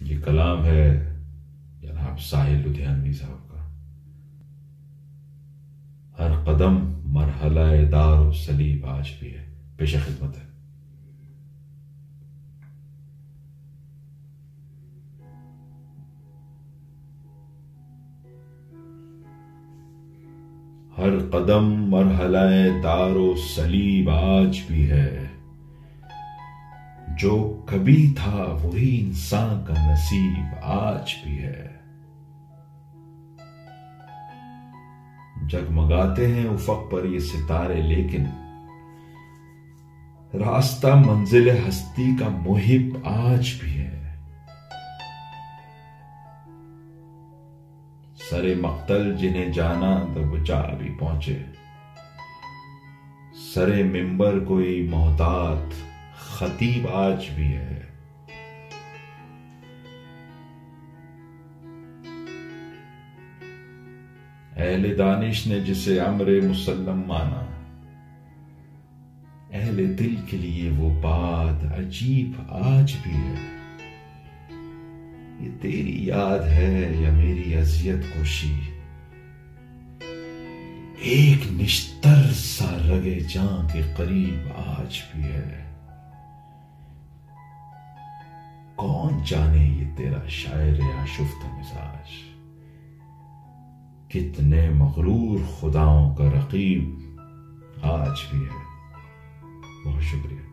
ये कलाम है जनाब साहिल लुधियानवी साहब का। हर कदम मरहला दार सलीब आज भी है। पेश खिदमत है। हर कदम मरहला दारो सलीब आज भी है। जो कभी था वही इंसान का नसीब आज भी है। जगमगाते हैं उफक पर ये सितारे, लेकिन रास्ता मंजिल हस्ती का मुहिब आज भी है। सरे मक्तल जिन्हें जाना तो वो जा भी पहुंचे। सरे मिंबर कोई मोहतात खतीब आज भी है। अहले दानिश ने जिसे अम्रे मुसल्लम माना, अहले दिल के लिए वो बात अजीब आज भी है। ये तेरी याद है या मेरी अजियत कोशी, एक निश्तर सा रगे जान के करीब आज भी है। कौन जाने ये तेरा शायर आशुफ्त मिजाज, कितने मगरूर खुदाओं का रकीब आज भी है। बहुत शुक्रिया।